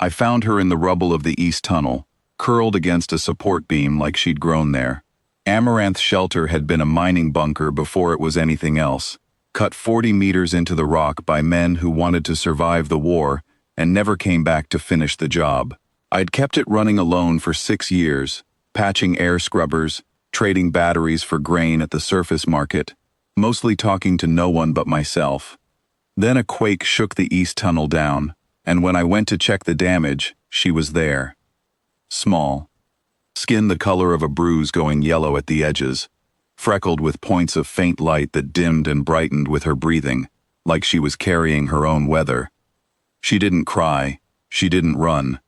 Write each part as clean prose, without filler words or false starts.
I found her in the rubble of the east tunnel, curled against a support beam like she'd grown there. Amaranth shelter had been a mining bunker before it was anything else, cut 40 meters into the rock by men who wanted to survive the war and never came back to finish the job. I'd kept it running alone for 6 years, patching air scrubbers, trading batteries for grain at the surface market, mostly talking to no one but myself. Then a quake shook the east tunnel down, and when I went to check the damage, she was there. Small. Skin the color of a bruise going yellow at the edges, freckled with points of faint light that dimmed and brightened with her breathing, like she was carrying her own weather. She didn't cry. She didn't run.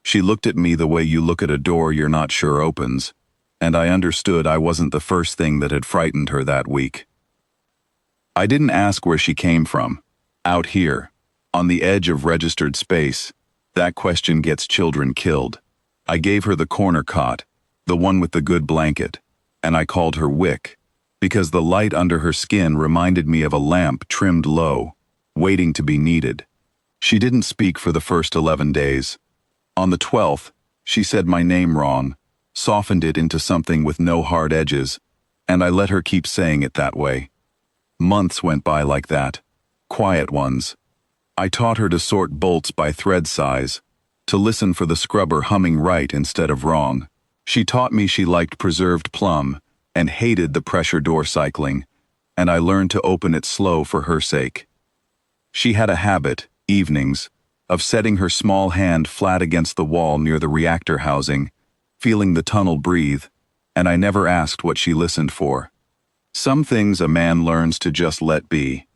She looked at me the way you look at a door you're not sure opens, and I understood I wasn't the first thing that had frightened her that week. I didn't ask where she came from. Out here, on the edge of registered space, that question gets children killed. I gave her the corner cot, the one with the good blanket, and I called her Wick, because the light under her skin reminded me of a lamp trimmed low, waiting to be needed. She didn't speak for the first 11 days. On the 12th, she said my name wrong, softened it into something with no hard edges, and I let her keep saying it that way. Months went by like that, quiet ones. I taught her to sort bolts by thread size, to listen for the scrubber humming right instead of wrong. She taught me she liked preserved plum and hated the pressure door cycling, and I learned to open it slow for her sake. She had a habit, evenings, of setting her small hand flat against the wall near the reactor housing, feeling the tunnel breathe, and I never asked what she listened for. Some things a man learns to just let be.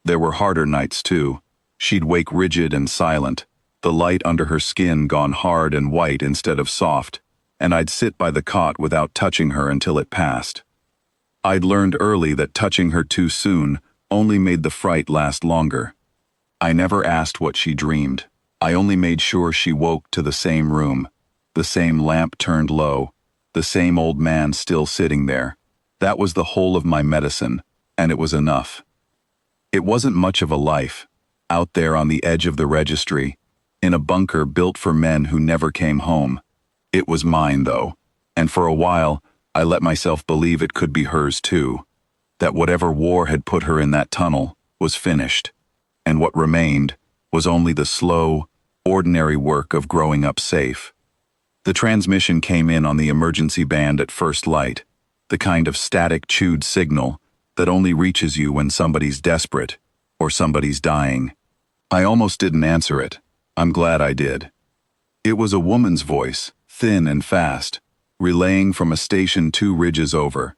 There were harder nights too. She'd wake rigid and silent, the light under her skin gone hard and white instead of soft, and I'd sit by the cot without touching her until it passed. I'd learned early that touching her too soon only made the fright last longer. I never asked what she dreamed. I only made sure she woke to the same room, the same lamp turned low, the same old man still sitting there. That was the whole of my medicine, and it was enough. It wasn't much of a life, out there on the edge of the registry, in a bunker built for men who never came home. It was mine, though, and for a while, I let myself believe it could be hers too, that whatever war had put her in that tunnel was finished, and what remained was only the slow, ordinary work of growing up safe. The transmission came in on the emergency band at first light, the kind of static chewed signal that only reaches you when somebody's desperate or somebody's dying. I almost didn't answer it. I'm glad I did. It was a woman's voice, thin and fast, relaying from a station 2 ridges over.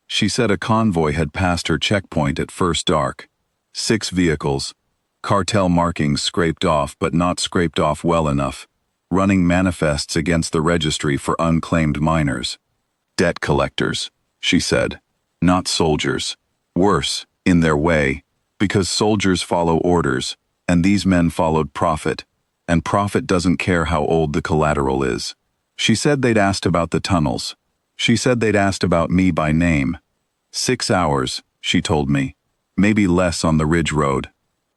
She said a convoy had passed her checkpoint at first dark. 6 vehicles, cartel markings scraped off but not scraped off well enough, running manifests against the registry for unclaimed miners. Debt collectors, she said, not soldiers. Worse, in their way, because soldiers follow orders, and these men followed profit, and profit doesn't care how old the collateral is. She said they'd asked about the tunnels. She said they'd asked about me by name. 6 hours, she told me, maybe less on the Ridge Road.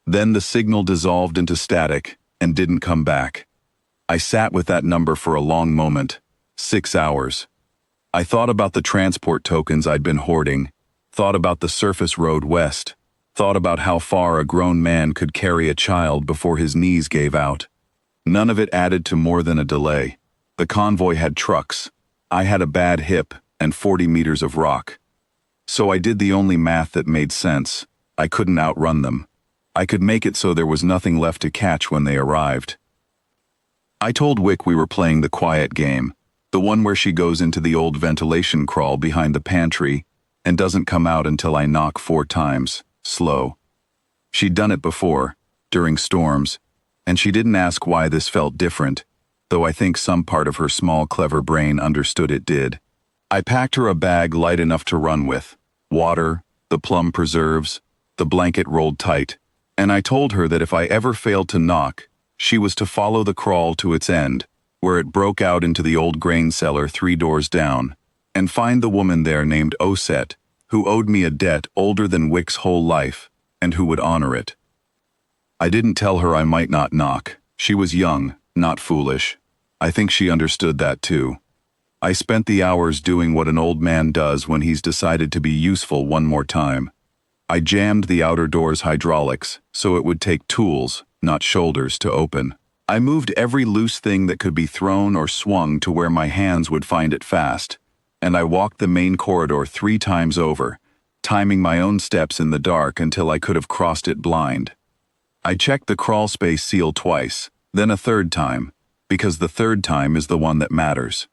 Then the signal dissolved into static and didn't come back. I sat with that number for a long moment. 6 hours. I thought about the transport tokens I'd been hoarding, thought about the surface road west, thought about how far a grown man could carry a child before his knees gave out. None of it added to more than a delay. The convoy had trucks. I had a bad hip and 40 meters of rock. So I did the only math that made sense. I couldn't outrun them. I could make it so there was nothing left to catch when they arrived. I told Wick we were playing the quiet game, the one where she goes into the old ventilation crawl behind the pantry and doesn't come out until I knock 4 times, slow. She'd done it before, during storms, and she didn't ask why this felt different, though I think some part of her small, clever brain understood it did. I packed her a bag light enough to run with, water, the plum preserves, the blanket rolled tight, and I told her that if I ever failed to knock, she was to follow the crawl to its end, where it broke out into the old grain cellar 3 doors down, and find the woman there named Osset, who owed me a debt older than Wick's whole life, and who would honor it. I didn't tell her I might not knock. She was young, not foolish. I think she understood that too. I spent the hours doing what an old man does when he's decided to be useful one more time. I jammed the outer door's hydraulics so it would take tools, not shoulders, to open. I moved every loose thing that could be thrown or swung to where my hands would find it fast, and I walked the main corridor 3 times over, timing my own steps in the dark until I could have crossed it blind. I checked the crawl space seal twice, then a 3rd time, because the 3rd time is the one that matters.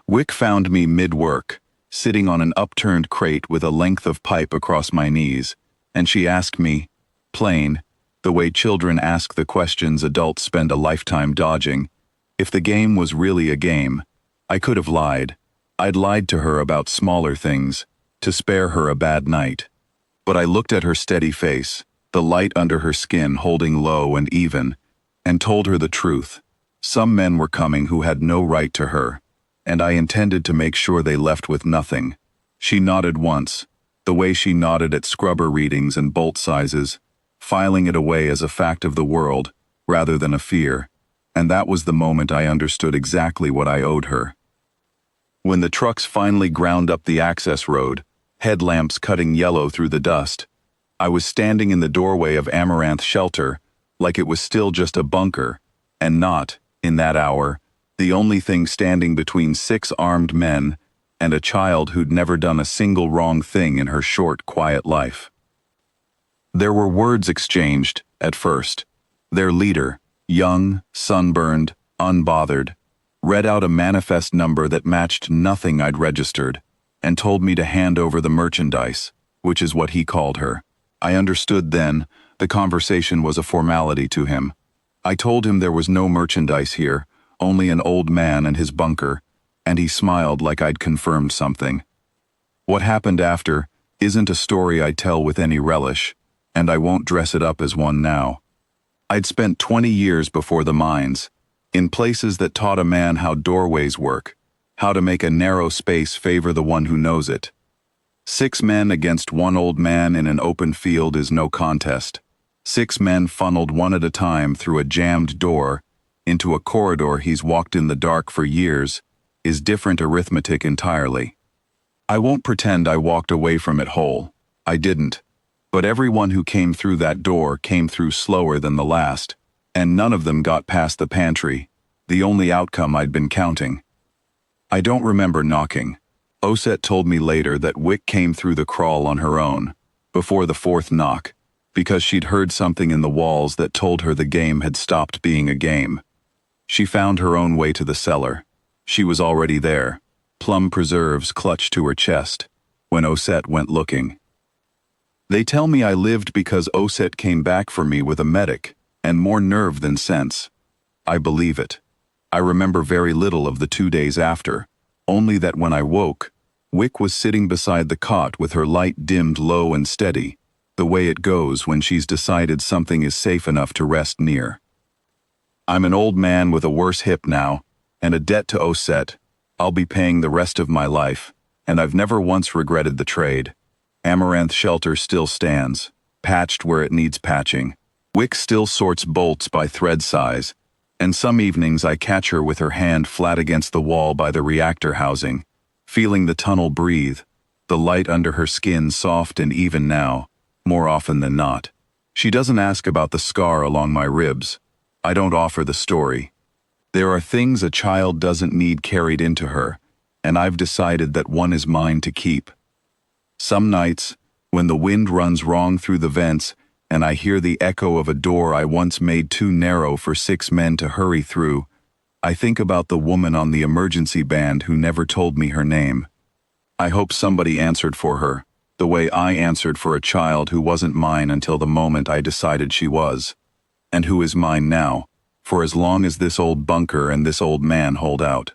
Wick found me mid-work, sitting on an upturned crate with a length of pipe across my knees, and she asked me, plain, the way children ask the questions adults spend a lifetime dodging, if the game was really a game. I could have lied. I'd lied to her about smaller things, to spare her a bad night. But I looked at her steady face, the light under her skin holding low and even, and told her the truth. Some men were coming who had no right to her, and I intended to make sure they left with nothing. She nodded once, the way she nodded at scrubber readings and bolt sizes, filing it away as a fact of the world, rather than a fear, and that was the moment I understood exactly what I owed her. When the trucks finally ground up the access road, headlamps cutting yellow through the dust, I was standing in the doorway of Amaranth shelter, like it was still just a bunker, and not, in that hour, the only thing standing between 6 armed men and a child who'd never done a single wrong thing in her short, quiet life. There were words exchanged, at first. Their leader, young, sunburned, unbothered, read out a manifest number that matched nothing I'd registered, and told me to hand over the merchandise, which is what he called her. I understood then the conversation was a formality to him. I told him there was no merchandise here, only an old man and his bunker, and he smiled like I'd confirmed something. What happened after isn't a story I tell with any relish, and I won't dress it up as one now. I'd spent 20 years before the mines, in places that taught a man how doorways work, how to make a narrow space favor the one who knows it. 6 men against 1 old man in an open field is no contest. 6 men funneled one at a time through a jammed door into a corridor he's walked in the dark for years is different arithmetic entirely. I won't pretend I walked away from it whole. I didn't. But everyone who came through that door came through slower than the last, and none of them got past the pantry, the only outcome I'd been counting. I don't remember knocking. Osset told me later that Wick came through the crawl on her own, before the 4th knock, because she'd heard something in the walls that told her the game had stopped being a game. She found her own way to the cellar. She was already there, plum preserves clutched to her chest, when Osset went looking. They tell me I lived because Osset came back for me with a medic, and more nerve than sense. I believe it. I remember very little of the 2 days after, only that when I woke, Wick was sitting beside the cot with her light dimmed low and steady, the way it goes when she's decided something is safe enough to rest near. I'm an old man with a worse hip now, and a debt to Osset. I'll be paying the rest of my life, and I've never once regretted the trade. Amaranth shelter still stands, patched where it needs patching. Wick still sorts bolts by thread size, and some evenings I catch her with her hand flat against the wall by the reactor housing, feeling the tunnel breathe, the light under her skin soft and even now, more often than not. She doesn't ask about the scar along my ribs. I don't offer the story. There are things a child doesn't need carried into her, and I've decided that one is mine to keep. Some nights, when the wind runs wrong through the vents and I hear the echo of a door I once made too narrow for 6 men to hurry through, I think about the woman on the emergency band who never told me her name. I hope somebody answered for her, the way I answered for a child who wasn't mine until the moment I decided she was, and who is mine now, for as long as this old bunker and this old man hold out.